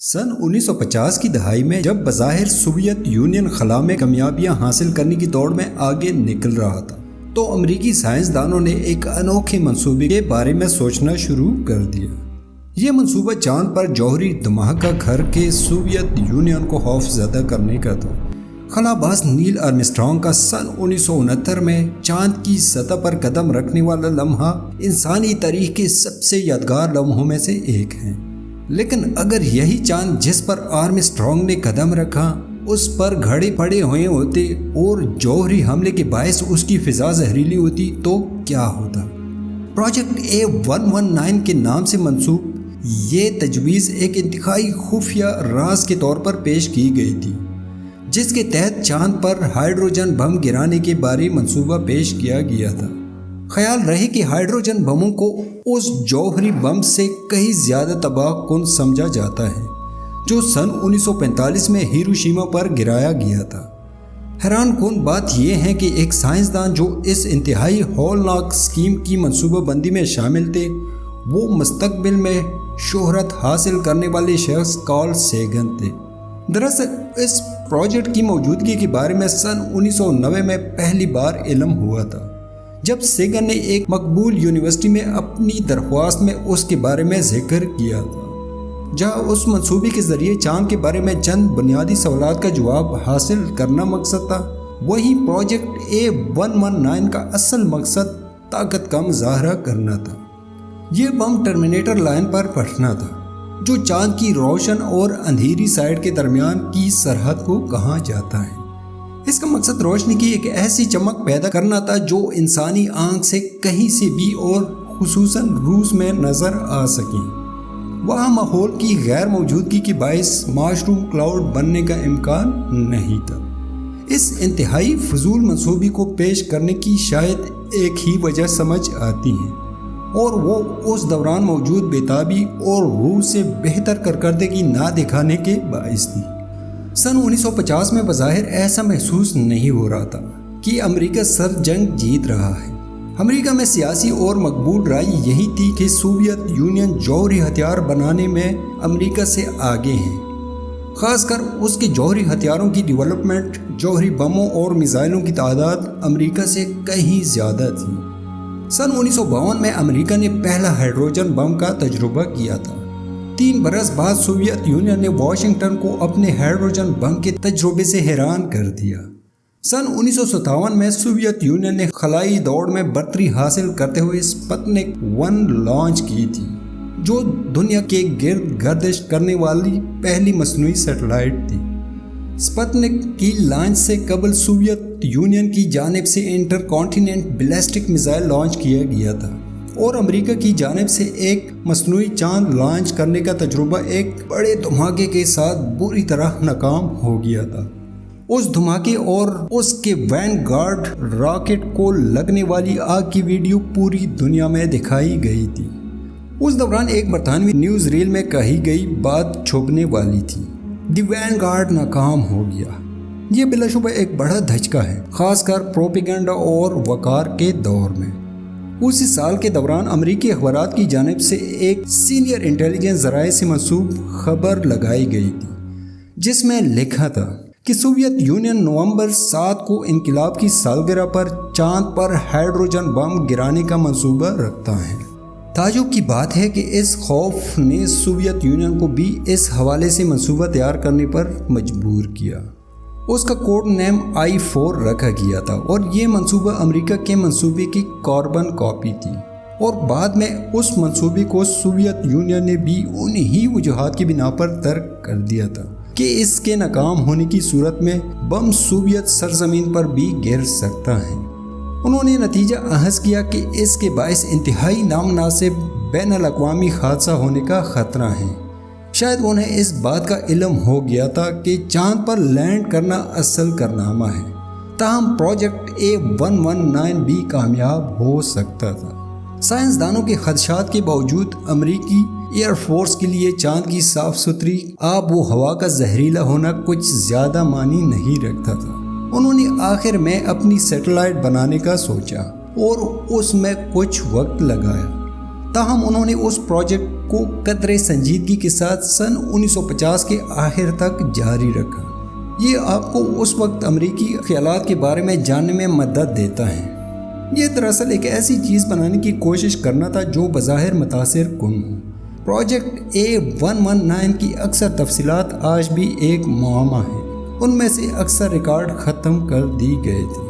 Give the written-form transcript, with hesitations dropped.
سن 1950 کی دہائی میں جب بظاہر سوویت یونین خلا میں کامیابیاں حاصل کرنے کی دوڑ میں آگے نکل رہا تھا تو امریکی سائنسدانوں نے ایک انوکھے منصوبے کے بارے میں سوچنا شروع کر دیا۔ یہ منصوبہ چاند پر جوہری دھماکہ گھر کے سوویت یونین کو خوف زدہ کرنے کا تھا۔ خلا باز نیل آرمسٹرانگ کا سن 1969 میں چاند کی سطح پر قدم رکھنے والا لمحہ انسانی تاریخ کے سب سے یادگار لمحوں میں سے ایک ہے۔ لیکن اگر یہی چاند جس پر آرمسٹرانگ نے قدم رکھا اس پر گھڑے پڑے ہوئے ہوتے اور جوہری حملے کے باعث اس کی فضا زہریلی ہوتی تو کیا ہوتا؟ پروجیکٹ A119 کے نام سے منسوب یہ تجویز ایک انتہائی خفیہ راز کے طور پر پیش کی گئی تھی، جس کے تحت چاند پر ہائیڈروجن بم گرانے کے بارے منصوبہ پیش کیا گیا تھا۔ خیال رہے کہ ہائیڈروجن بموں کو اس جوہری بم سے کہیں زیادہ تباہ کن سمجھا جاتا ہے جو سن 1945 میں ہیروشیما پر گرایا گیا تھا۔ حیران کن بات یہ ہے کہ ایک سائنسدان جو اس انتہائی ہولناک اسکیم کی منصوبہ بندی میں شامل تھے وہ مستقبل میں شہرت حاصل کرنے والے شخص کارل سیگن تھے۔ دراصل اس پروجیکٹ کی موجودگی کے بارے میں سن 1990 میں پہلی بار علم ہوا تھا جب سیگن نے ایک مقبول یونیورسٹی میں اپنی درخواست میں اس کے بارے میں ذکر کیا تھا، جہاں اس منصوبے کے ذریعے چاند کے بارے میں چند بنیادی سوالات کا جواب حاصل کرنا مقصد تھا۔ وہیں پروجیکٹ A119 کا اصل مقصد طاقت کا مظاہرہ کرنا تھا۔ یہ بم ٹرمینیٹر لائن پر پھٹنا تھا جو چاند کی روشن اور اندھیری سائٹ کے درمیان کی سرحد کو کہا جاتا ہے۔ اس کا مقصد روشنی کی ایک ایسی چمک پیدا کرنا تھا جو انسانی آنکھ سے کہیں سے بھی اور خصوصاً روس میں نظر آ سکیں۔ وہاں ماحول کی غیر موجودگی کے باعث مشروم کلاؤڈ بننے کا امکان نہیں تھا۔ اس انتہائی فضول منصوبے کو پیش کرنے کی شاید ایک ہی وجہ سمجھ آتی ہے اور وہ اس دوران موجود بےتابی اور روس سے بہتر کارکردگی نہ دکھانے کے باعث تھی۔ سن 1950 میں بظاہر ایسا محسوس نہیں ہو رہا تھا کہ امریکہ سر جنگ جیت رہا ہے۔ امریکہ میں سیاسی اور مقبول رائے یہی تھی کہ سوویت یونین جوہری ہتھیار بنانے میں امریکہ سے آگے ہیں، خاص کر اس کے جوہری ہتھیاروں کی ڈیولپمنٹ جوہری بموں اور میزائلوں کی تعداد امریکہ سے کہیں زیادہ تھی۔ سن 1952 میں امریکہ نے پہلا ہائیڈروجن بم کا تجربہ کیا تھا۔ 3 برس بعد سوویت یونین نے واشنگٹن کو اپنے ہائیڈروجن بم کے تجربے سے حیران کر دیا۔ سن 1957 میں سوویت یونین نے خلائی دوڑ میں برتری حاصل کرتے ہوئے سپوتنک 1 لانچ کی تھی، جو دنیا کے گرد گردش کرنے والی پہلی مصنوعی سیٹلائٹ تھی۔ سپوتنک کی لانچ سے قبل سوویت یونین کی جانب سے intercontinental ballistic missile launch کیا گیا تھا اور امریکہ کی جانب سے ایک مصنوعی چاند لانچ کرنے کا تجربہ ایک بڑے دھماکے کے ساتھ بری طرح ناکام ہو گیا تھا۔ اس دھماکے اور اس کے وین گارڈ راکٹ کو لگنے والی آگ کی ویڈیو پوری دنیا میں دکھائی گئی تھی۔ اس دوران ایک برطانوی نیوز ریل میں کہی گئی بات چھپنے والی تھی، دی وین گارڈ ناکام ہو گیا۔ یہ بلا شبہ ایک بڑا دھچکا ہے، خاص کر پروپیگنڈا اور وقار کے دور میں۔ اسی سال کے دوران امریکی اخبارات کی جانب سے ایک سینئر انٹیلیجنس ذرائع سے منسوب خبر لگائی گئی تھی جس میں لکھا تھا کہ سوویت یونین نومبر 7 کو انقلاب کی سالگرہ پر چاند پر ہائیڈروجن بم گرانے کا منصوبہ رکھتا ہے۔ تعجب کی بات ہے کہ اس خوف نے سوویت یونین کو بھی اس حوالے سے منصوبہ تیار کرنے پر مجبور کیا۔ اس کا کوڈ نیم I-4 رکھا گیا تھا اور یہ منصوبہ امریکہ کے منصوبے کی کاربن کاپی تھی، اور بعد میں اس منصوبے کو سوویت یونین نے بھی انہی وجوہات کی بنا پر ترک کر دیا تھا کہ اس کے ناکام ہونے کی صورت میں بم سوویت سرزمین پر بھی گر سکتا ہے۔ انہوں نے نتیجہ اخذ کیا کہ اس کے باعث انتہائی نامناسب بین الاقوامی حادثہ ہونے کا خطرہ ہے۔ شاید انہیں اس بات کا علم ہو گیا تھا کہ چاند پر لینڈ کرنا اصل کارنامہ ہے، تاہم پروجیکٹ A119 بھی کامیاب ہو سکتا تھا۔ سائنسدانوں کے خدشات کے باوجود امریکی ایئر فورس کے لیے چاند کی صاف ستھری آب و ہوا کا زہریلا ہونا کچھ زیادہ معنی نہیں رکھتا تھا۔ انہوں نے آخر میں اپنی سیٹلائٹ بنانے کا سوچا اور اس میں کچھ وقت لگایا، تاہم انہوں نے اس پروجیکٹ کو قدرے سنجیدگی کے ساتھ سن 1950 کے آخر تک جاری رکھا۔ یہ آپ کو اس وقت امریکی خیالات کے بارے میں جاننے میں مدد دیتا ہے۔ یہ دراصل ایک ایسی چیز بنانے کی کوشش کرنا تھا جو بظاہر متاثر کن ہو۔ پروجیکٹ A119 کی اکثر تفصیلات آج بھی ایک معمہ ہیں، ان میں سے اکثر ریکارڈ ختم کر دی گئے تھے۔